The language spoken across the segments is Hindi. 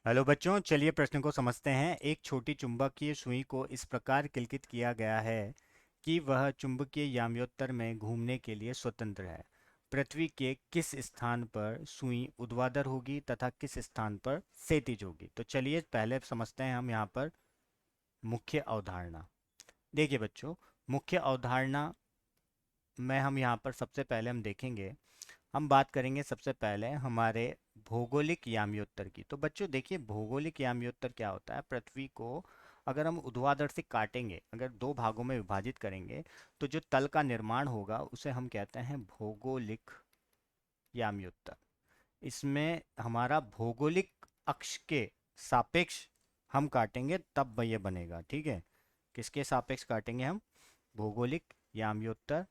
हेलो बच्चों, चलिए प्रश्न को समझते हैं। एक छोटी चुंबकीय सुई को इस प्रकार क्लिकित किया गया है कि वह चुंबकीय याम्योत्तर में घूमने के लिए स्वतंत्र है। पृथ्वी के किस स्थान पर सुई ऊर्ध्वाधर होगी तथा किस स्थान पर क्षैतिज होगी? तो चलिए पहले समझते हैं हम यहाँ पर मुख्य अवधारणा। देखिए बच्चों, मुख्य अवधारणा में हम यहाँ पर सबसे पहले हम देखेंगे, हम बात करेंगे सबसे पहले हमारे भौगोलिक याम्योत्तर की। तो बच्चों देखिए, भौगोलिक याम्योत्तर क्या होता है? पृथ्वी को अगर हम ऊर्ध्वाधर से काटेंगे, अगर दो भागों में विभाजित करेंगे, तो जो तल का निर्माण होगा उसे हम कहते हैं भौगोलिक याम्योत्तर। इसमें हमारा भौगोलिक अक्ष के सापेक्ष हम काटेंगे तब ये बनेगा, ठीक है। किसके सापेक्ष काटेंगे हम? भौगोलिक याम्योत्तर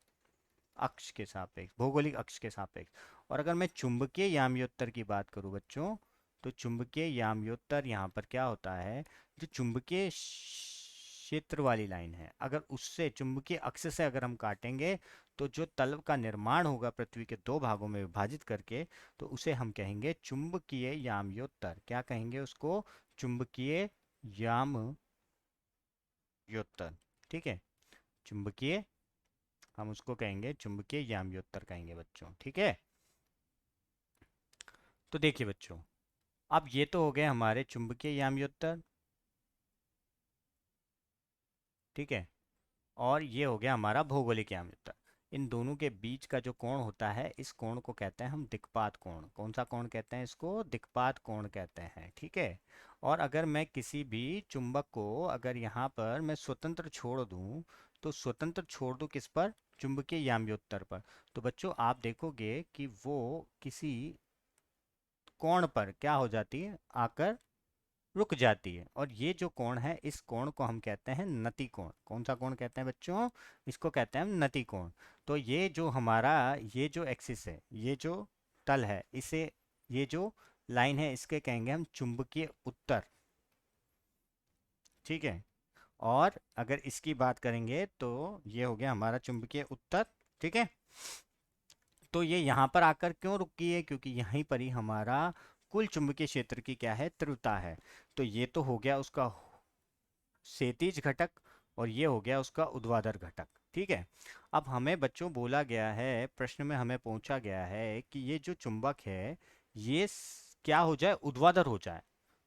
अक्ष के सापेक्ष, भौगोलिक अक्ष के सापेक्ष। और अगर मैं चुंबकीय याम्योत्तर की बात करूं बच्चों, तो चुंबकीय याम्योत्तर यहाँ पर क्या होता है? जो चुंबकीय क्षेत्र वाली लाइन है, अगर उससे चुंबकीय अक्ष से अगर हम काटेंगे, तो जो तल का निर्माण होगा पृथ्वी के दो भागों में विभाजित करके, तो उसे हम कहेंगे चुंबकीय याम्योत्तर। क्या कहेंगे उसको? चुंबकीय याम्योत्तर, ठीक है। चुंबकीय, हम उसको कहेंगे चुंबकीय याम्योत्तर कहेंगे बच्चों, ठीक है। तो देखिए बच्चों, अब ये तो हो गए हमारे चुंबकीय याम्योत्तर, ठीक है। और ये हो गया हमारा भौगोलिक याम्योत्तर। इन दोनों के बीच का जो कोण होता है, इस कोण को कहते हैं हम दिक्पात कोण। कौन सा कोण कहते हैं इसको? दिक्पात कोण कहते हैं, ठीक है। और अगर मैं किसी भी चुंबक को अगर यहाँ पर मैं स्वतंत्र छोड़ दूँ, तो स्वतंत्र छोड़ दूँ किस पर? चुंबकीय याम्योत्तर पर। तो बच्चों आप देखोगे कि वो किसी कोण पर क्या हो जाती है? आकर रुक जाती है। और ये जो कोण है, इस कोण को हम कहते हैं नति कोण। कौन सा कोण कहते हैं बच्चों? इसको कहते हैं हम नति कोण। तो ये जो हमारा, ये जो एक्सिस है, ये जो तल है, इसे, ये जो लाइन है, इसके कहेंगे हम चुंबकीय उत्तर, ठीक है। और अगर इसकी बात करेंगे तो ये हो गया हमारा चुंबकीय उत्तर, ठीक है। तो ये यहाँ पर आकर क्यों रुकी है? क्योंकि यहीं पर ही हमारा कुल चुंबकीय क्षेत्र की क्या है? तीव्रता है। तो ये तो हो गया उसका क्षैतिज घटक, और ये हो गया उसका ऊर्ध्वाधर घटक, ठीक है। अब हमें बच्चों बोला गया है, प्रश्न में हमें पूछा गया है कि ये जो चुंबक है, ये क्या हो जाए? ऊर्ध्वाधर हो जाए।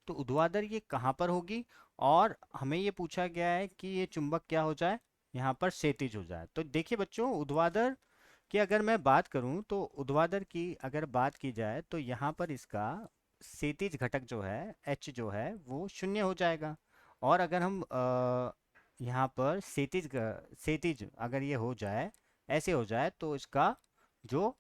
तो ऊर्ध्वाधर ये कहाँ पर होगी? और हमें ये पूछा गया है कि ये चुंबक क्या हो जाए? यहाँ पर क्षैतिज हो जाए। तो देखिए बच्चों, ऊर्ध्वाधर की अगर मैं बात करूं, तो ऊर्ध्वाधर की अगर बात की जाए, तो यहाँ पर इसका क्षैतिज घटक जो है, एच जो है, वो शून्य हो जाएगा। और अगर हम यहाँ पर क्षैतिज अगर ये हो जाए, ऐसे हो जाए, तो इसका जो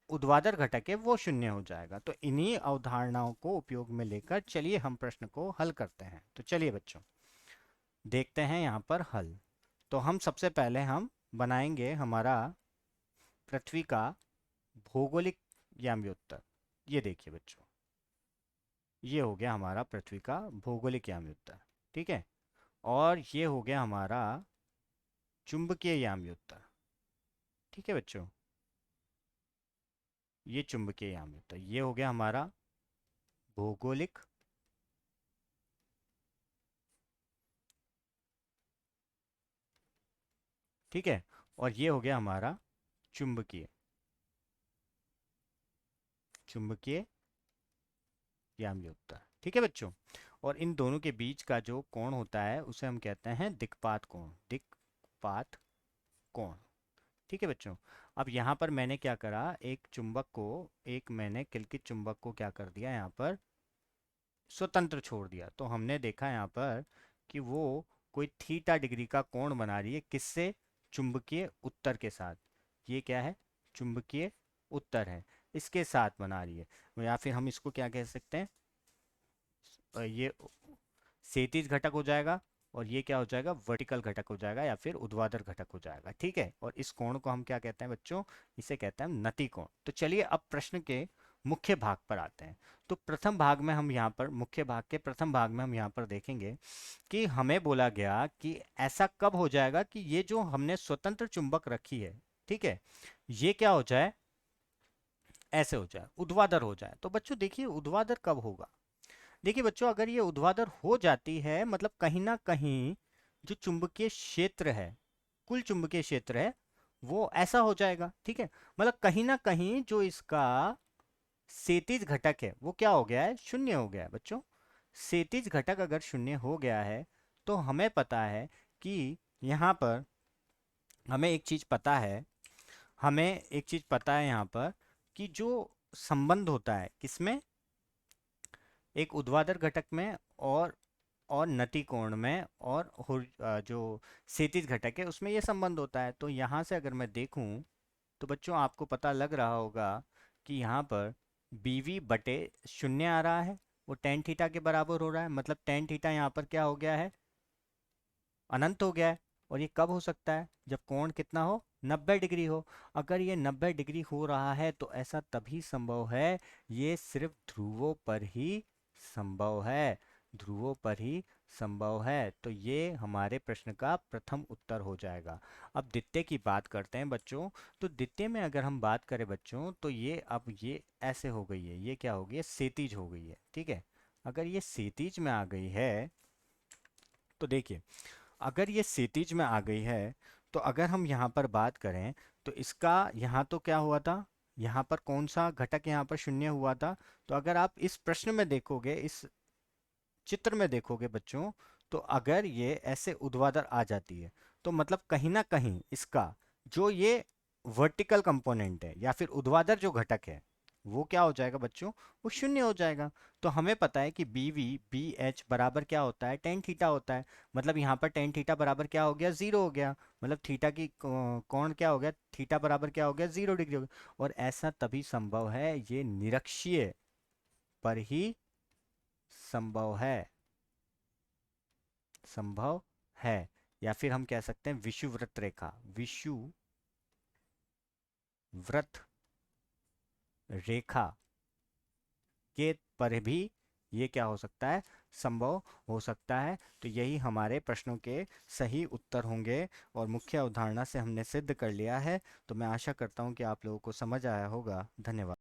ऊर्ध्वाधर घटक है वो शून्य हो जाएगा। तो इन्हीं अवधारणाओं को उपयोग में लेकर चलिए हम प्रश्न को हल करते हैं। तो चलिए बच्चों, देखते हैं यहाँ पर हल। तो हम सबसे पहले हम बनाएंगे हमारा पृथ्वी का भौगोलिक याम्योत्तर। ये देखिए बच्चों, ये हो गया हमारा पृथ्वी का भौगोलिक याम्योत्तर, ठीक है। और ये हो गया हमारा चुंबकीय याम्योत्तर, ठीक है बच्चों। ये चुंबकीय याम्योत्तर, ये हो गया हमारा भौगोलिक, ठीक है। और ये हो गया हमारा चुंबकीय, चुंबकीय याम्योत्तर, ठीक है बच्चों। और इन दोनों के बीच का जो कोण होता है, उसे हम कहते हैं दिक्पात कोण, दिक्पात कोण, ठीक है बच्चों। अब यहाँ पर मैंने क्या करा, एक चुंबक को, एक मैंने किलकित चुंबक को क्या कर दिया, यहाँ पर स्वतंत्र छोड़ दिया। तो हमने देखा यहाँ पर कि वो कोई थीटा डिग्री का कोण बना रही है, किससे? चुंबकीय उत्तर के साथ। ये क्या है? चुंबकीय उत्तर है, इसके साथ बना रही है। या फिर हम इसको क्या कह सकते हैं? ये क्षैतिज घटक हो जाएगा, और ये क्या हो जाएगा? वर्टिकल घटक हो जाएगा, या फिर ऊर्ध्वाधर घटक हो जाएगा, ठीक है। और इस कोण को हम क्या कहते हैं बच्चों? इसे कहते हैं नति कोण। तो चलिए अब प्रश्न के मुख्य भाग पर आते हैं। तो प्रथम भाग में हम यहाँ पर, मुख्य भाग के प्रथम भाग में हम यहाँ पर देखेंगे कि हमें बोला गया कि ऐसा कब हो जाएगा कि ये जो हमने स्वतंत्र चुंबक रखी है, ठीक है, ये क्या हो जाए? ऐसे हो जाए, ऊर्ध्वाधर हो जाए। तो बच्चों देखिए, ऊर्ध्वाधर कब होगा? देखिए बच्चों, अगर ये ऊर्ध्वाधर हो जाती है मतलब कहीं ना कहीं जो चुंबकीय क्षेत्र है, कुल चुंबकीय क्षेत्र है, वो ऐसा हो जाएगा, ठीक है। मतलब कहीं ना कहीं जो इसका सेतिज घटक है वो क्या हो गया है, शून्य हो गया है बच्चों। सेतिज घटक अगर शून्य हो गया है तो हमें पता है कि यहाँ पर हमें एक चीज पता है, हमें एक चीज पता है यहाँ पर कि जो संबंध होता है किसमें, एक ऊर्ध्वाधर घटक में और नति कोण में और जो क्षैतिज घटक है उसमें ये संबंध होता है। तो यहाँ से अगर मैं देखूं तो बच्चों आपको पता लग रहा होगा कि यहाँ पर बीवी बटे शून्य आ रहा है, वो टेन थीटा के बराबर हो रहा है। मतलब टेन थीटा यहाँ पर क्या हो गया है, अनंत हो गया है। और ये कब हो सकता है, जब कोण कितना हो, 90 डिग्री हो। अगर ये 90 डिग्री हो रहा है तो ऐसा तभी संभव है, ये सिर्फ ध्रुवों पर ही संभव है, ध्रुवों पर ही संभव है। तो ये हमारे प्रश्न का प्रथम उत्तर हो जाएगा। अब द्वितीय की बात करते हैं बच्चों। तो द्वितीय में अगर हम बात करें बच्चों तो ये अब ये ऐसे हो गई है, ये क्या हो गई है, क्षैतिज हो गई है, ठीक है। अगर ये क्षैतिज में आ गई है तो देखिए, अगर ये क्षैतिज में आ गई है तो अगर हम यहाँ पर बात करें तो इसका यहाँ तो क्या हुआ था, यहाँ पर कौन सा घटक यहाँ पर शून्य हुआ था। तो अगर आप इस प्रश्न में देखोगे, इस चित्र में देखोगे बच्चों, तो अगर ये ऐसे ऊर्ध्वाधर आ जाती है तो मतलब कहीं ना कहीं इसका जो ये वर्टिकल कंपोनेंट है या फिर ऊर्ध्वाधर जो घटक है वो क्या हो जाएगा बच्चों, वो शून्य हो जाएगा। तो हमें पता है कि बी वी बी एच बराबर क्या होता है, टेन थीटा होता है। मतलब यहाँ पर टेन थीटा बराबर क्या हो गया, जीरो हो गया। मतलब थीटा की कोण क्या हो गया, थीटा बराबर क्या हो गया, 0 डिग्री हो गया। और ऐसा तभी संभव है, ये निरक्षीय पर ही संभव है, संभव है। या फिर हम कह सकते हैं विषुववृत्त रेखा, विषुवृत्त रेखा के पर भी ये क्या हो सकता है, संभव हो सकता है। तो यही हमारे प्रश्नों के सही उत्तर होंगे और मुख्य अवधारणा से हमने सिद्ध कर लिया है। तो मैं आशा करता हूँ कि आप लोगों को समझ आया होगा। धन्यवाद।